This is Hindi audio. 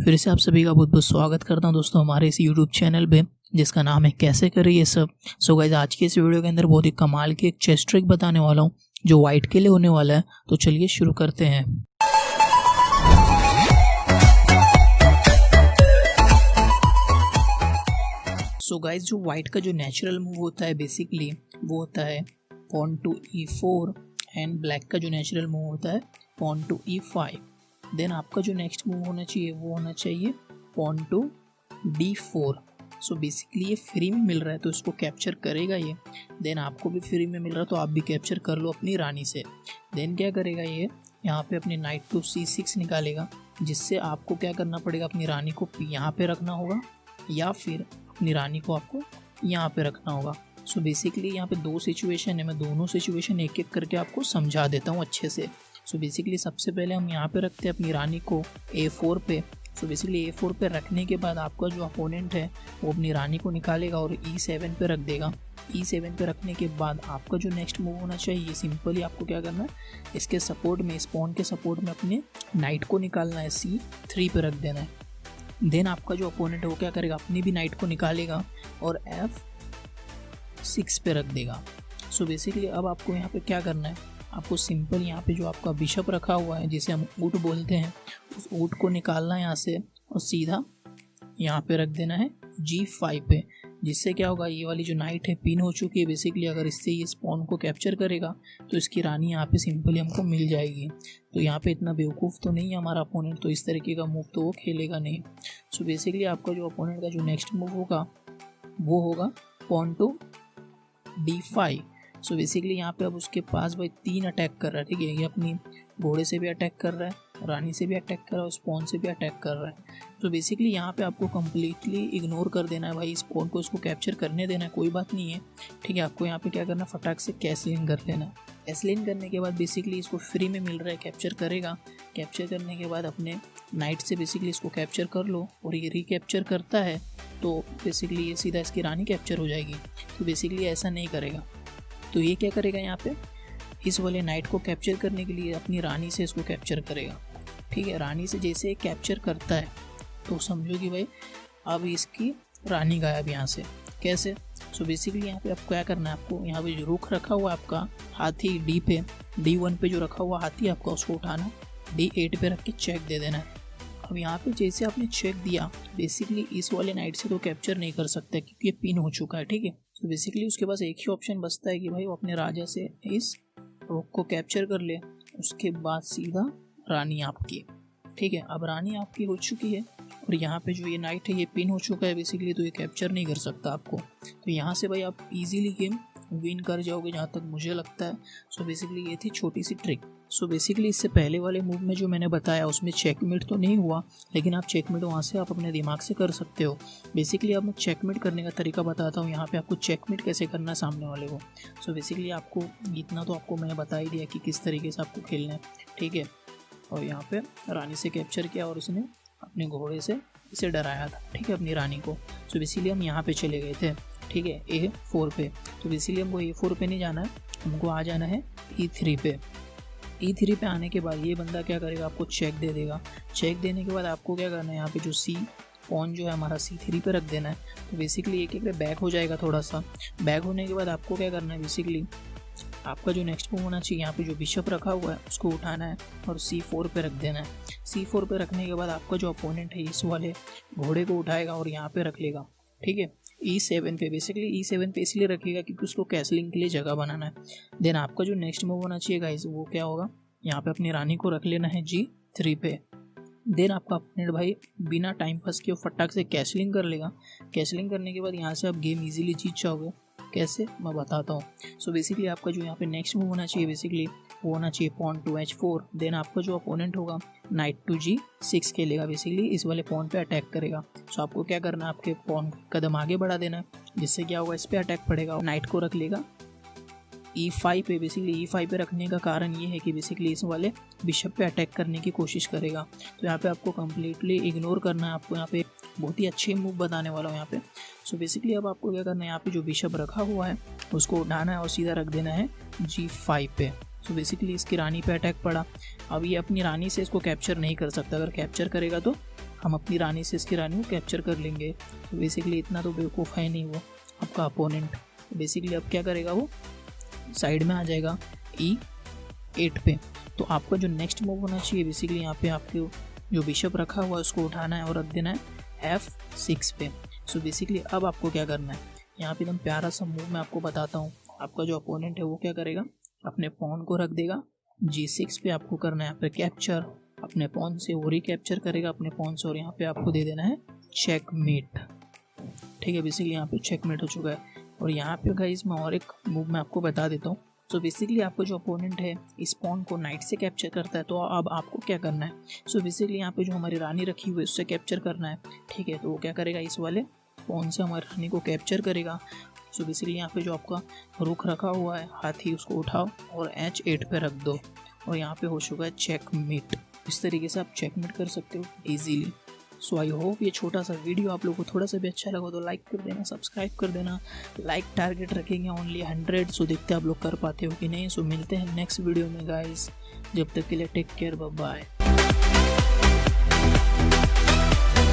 फिर से आप सभी का बहुत बहुत स्वागत करता हूं दोस्तों हमारे इस यूट्यूब चैनल पे जिसका नाम है कैसे करें ये सब। सो गाइस, आज की इस वीडियो के अंदर बहुत ही कमाल की एक चेस ट्रिक बताने वाला हूं जो वाइट के लिए होने वाला है। तो चलिए शुरू करते हैं। सो गाइस, जो वाइट का जो नेचुरल मूव होता है बेसिकली वो होता है pawn to E4 and black का जो नेचुरल मूव होता है पॉन टू E5। देन आपका जो नेक्स्ट मूव होना चाहिए वो होना चाहिए pawn to D4। So basically ये फ्री में मिल रहा है तो इसको कैप्चर करेगा ये। देन आपको भी फ्री में मिल रहा है तो आप भी कैप्चर कर लो अपनी रानी से। देन क्या करेगा ये, यहाँ पे अपनी नाइट टू C6 निकालेगा, जिससे आपको क्या करना पड़ेगा, अपनी रानी को यहाँ पे रखना होगा या फिर अपनी रानी को आपको यहाँ पे रखना होगा। सो बेसिकली यहाँ पे दो सिचुएशन है, मैं दोनों सिचुएशन एक एक करके आपको समझा देता हूँ अच्छे से। सो बेसिकली सबसे पहले हम यहाँ पे रखते हैं अपनी रानी को A4 पे। सो बेसिकली A4 पे रखने के बाद आपका जो अपोनेंट है वो अपनी रानी को निकालेगा और E7 पे रख देगा। E7 पे रखने के बाद आपका जो नेक्स्ट मूव होना चाहिए, सिंपली आपको क्या करना है, इसके सपोर्ट में, इस पॉन के सपोर्ट में अपने नाइट को निकालना है, C3 पे रख देना है। देन आपका जो अपोनेंट है वो क्या करेगा, अपनी भी नाइट को निकालेगा और F6 पे रख देगा। सो बेसिकली अब आपको यहाँ पे क्या करना है, आपको सिंपल यहाँ पे जो आपका बिशप रखा हुआ है जिसे हम ऊट बोलते हैं, उस ऊट को निकालना है यहाँ से और सीधा यहाँ पे रख देना है G5 पे। जिससे क्या होगा, ये वाली जो नाइट है पिन हो चुकी है बेसिकली, अगर इससे ये स्पॉन को कैप्चर करेगा तो इसकी रानी यहाँ पे सिंपली हमको मिल जाएगी। तो यहाँ पे इतना बेवकूफ़ तो नहीं है हमारा अपोनेंट, तो इस तरीके का मूव तो वो खेलेगा नहीं। सो बेसिकली आपका जो अपोनेंट का जो नेक्स्ट मूव होगा वो होगा pawn to D5। So basically यहाँ पे अब उसके पास भाई 3 अटैक कर रहा है, ठीक है। ये अपनी घोड़े से भी अटैक कर रहा है, रानी से भी अटैक कर रहा है, स्पॉन से भी अटैक कर रहा है। तो बेसिकली यहाँ पे आपको कम्प्लीटली इग्नोर कर देना है भाई, स्पॉन को इसको कैप्चर करने देना है, कोई बात नहीं है, ठीक है। आपको यहाँ पे क्या करना है, फटाक से कैसलिन कर लेना है। कैसलिन करने के बाद बेसिकली इसको फ्री में मिल रहा है, कैप्चर करेगा। कैप्चर करने के बाद अपने नाइट से बेसिकली इसको कैप्चर कर लो और ये रिकैप्चर करता है तो बेसिकली ये सीधा इसकी रानी कैप्चर हो जाएगी। तो बेसिकली ऐसा नहीं करेगा, तो ये क्या करेगा, यहाँ पे इस वाले नाइट को कैप्चर करने के लिए अपनी रानी से इसको कैप्चर करेगा, ठीक है। रानी से जैसे कैप्चर करता है तो समझो कि भाई अब इसकी रानी गायब यहाँ से। कैसे? सो बेसिकली यहाँ पे आपको क्या करना है, आपको यहाँ पे जो रुख रखा हुआ है आपका हाथी D पे, D1 पे जो रखा हुआ हाथी आपका उसको उठाना, D8 पे रख के चेक दे देना है। अब यहाँ पे जैसे आपने चेक दिया, बेसिकली इस वाले नाइट से तो कैप्चर नहीं कर सकता क्योंकि ये पिन हो चुका है, ठीक है। तो बेसिकली उसके पास एक ही ऑप्शन बचता है कि भाई वो अपने राजा से इस रोक को कैप्चर कर ले, उसके बाद सीधा रानी आपकी, ठीक है। अब रानी आपकी हो चुकी है और यहाँ पे जो ये नाइट है ये पिन हो चुका है बेसिकली, तो ये कैप्चर नहीं कर सकता आपको। तो यहाँ से भाई आप इजीली गेम विन कर जाओगे जहाँ तक मुझे लगता है। सो बेसिकली ये थी छोटी सी ट्रिक। सो बेसिकली इससे पहले वाले मूव में जो मैंने बताया उसमें चेकमेट तो नहीं हुआ, लेकिन आप चेकमेट वहाँ से आप अपने दिमाग से कर सकते हो। बेसिकली अब मैं चेकमेट करने का तरीका बताता हूँ, यहाँ पे आपको चेकमेट कैसे करना है सामने वाले को। सो बेसिकली आपको इतना तो आपको मैंने बता ही दिया कि किस तरीके से आपको खेलना है, ठीक है। और यहाँ पे रानी से कैप्चर किया और उसने अपने घोड़े से इसे डराया था, ठीक है, अपनी रानी को। सो बेसिकली हम यहाँ पे चले गए थे, ठीक है, A4 पे। तो बेसिकली हमको A4 पे नहीं जाना है, हमको आ जाना है E3 पे। E3 पे आने के बाद ये बंदा क्या करेगा, आपको चेक दे देगा। चेक देने के बाद आपको क्या करना है, यहाँ पे जो C पॉन जो है हमारा C3 पे रख देना है। तो बेसिकली एक एक पे बैक हो जाएगा थोड़ा सा। बैक होने के बाद आपको क्या करना है, बेसिकली आपका जो नेक्स्ट मूव होना चाहिए, यहाँ पे जो बिशप रखा हुआ है उसको उठाना है और C4 पे रख देना है। C4 पे रखने के बाद आपका जो अपोनेंट है इस वाले घोड़े को उठाएगा और यहाँ पे रख लेगा, ठीक है, E7 पे। बेसिकली E7 पे इसलिए रखेगा क्योंकि उसको कैसलिंग के लिए जगह बनाना है। देन आपका जो नेक्स्ट मूव होना चाहिए गाइस वो क्या होगा, यहाँ पे अपनी रानी को रख लेना है G3 पे। देन आपका अपोनेंट भाई बिना टाइम पास किए फटाक से कैसलिंग कर लेगा। कैसलिंग करने के बाद यहाँ से आप गेम इजीली जीत जाओगे। कैसे, मैं बताता हूँ। सो बेसिकली आपका जो यहाँ पे नेक्स्ट मूव होना चाहिए बेसिकली वो होना चाहिए पॉन टू H4। देन आपका जो अपोनेंट होगा नाइट टू G6 खेलेगा, बेसिकली इस वाले पॉन पे अटैक करेगा। सो आपको क्या करना है, आपके पॉन कदम आगे बढ़ा देना है, जिससे क्या होगा, इस पर अटैक पड़ेगा और नाइट को रख लेगा E5 पे। बेसिकली E5 पे रखने का कारण ये है कि बेसिकली इस वाले बिशप पे अटैक करने की कोशिश करेगा। तो यहाँ पे आपको कम्प्लीटली इग्नोर करना है। आपको यहाँ पे बहुत ही अच्छे मूव बताने वाला हूँ यहाँ पे। सो बेसिकली अब आपको क्या करना है, यहाँ पे जो बिशप रखा हुआ है उसको उठाना है और सीधा रख देना है G5 पे। सो बेसिकली इसकी रानी पे अटैक पड़ा। अब ये अपनी रानी से इसको कैप्चर नहीं कर सकता, अगर कैप्चर करेगा तो हम अपनी रानी से इसकी रानी को कैप्चर कर लेंगे। तो बेसिकली इतना तो बेवकूफ़ है नहीं वो आपका अपोनेंट। बेसिकली अब क्या करेगा, वो साइड में आ जाएगा E8 पे। तो आपका जो नेक्स्ट मूव होना चाहिए बेसिकली यहाँ पे आपके जो बिशप रखा हुआ है उसको उठाना है और रख देना है F6 पे। सो बेसिकली अब आपको क्या करना है, यहाँ पे एकदम प्यारा सा मूव मैं आपको बताता हूँ। आपका जो अपोनेंट है वो क्या करेगा, अपने पॉन को रख देगा G6 पे। आपको करना है यहाँ पे कैप्चर, अपने पॉन से वो रिकैप्चर करेगा अपने पॉन से, और यहाँ पे आपको दे देना है चेकमेट। ठीक है, बेसिकली यहाँ पे चेकमेट हो चुका है। और यहाँ पे गाइस मैं और एक मूव मैं आपको बता देता हूँ। सो बेसिकली आपको जो अपोनेंट है इस पॉन को नाइट से कैप्चर करता है, तो अब आपको क्या करना है, सो बेसिकली यहाँ पे जो हमारी रानी रखी हुई है उससे कैप्चर करना है। ठीक है, तो वो क्या करेगा, इस वाले पॉन से हमारी रानी को कैप्चर करेगा। सो बेसिकली यहाँ पे जो आपका रुख रखा हुआ है हाथी, उसको उठाओ और H8 पे रख दो, और यहाँ पे हो चुका है चेकमेट। इस तरीके से आप चेकमेट कर सकते हो इजीली। सो आई होप ये छोटा सा वीडियो आप लोगों को थोड़ा सा भी अच्छा लगा तो लाइक कर देना, सब्सक्राइब कर देना। लाइक टारगेट रखेंगे ओनली 100। सो देखते हैं आप लोग कर पाते हो कि नहीं। सो मिलते हैं नेक्स्ट वीडियो में गाइस, जब तक के लिए टेक केयर, बाय बाय।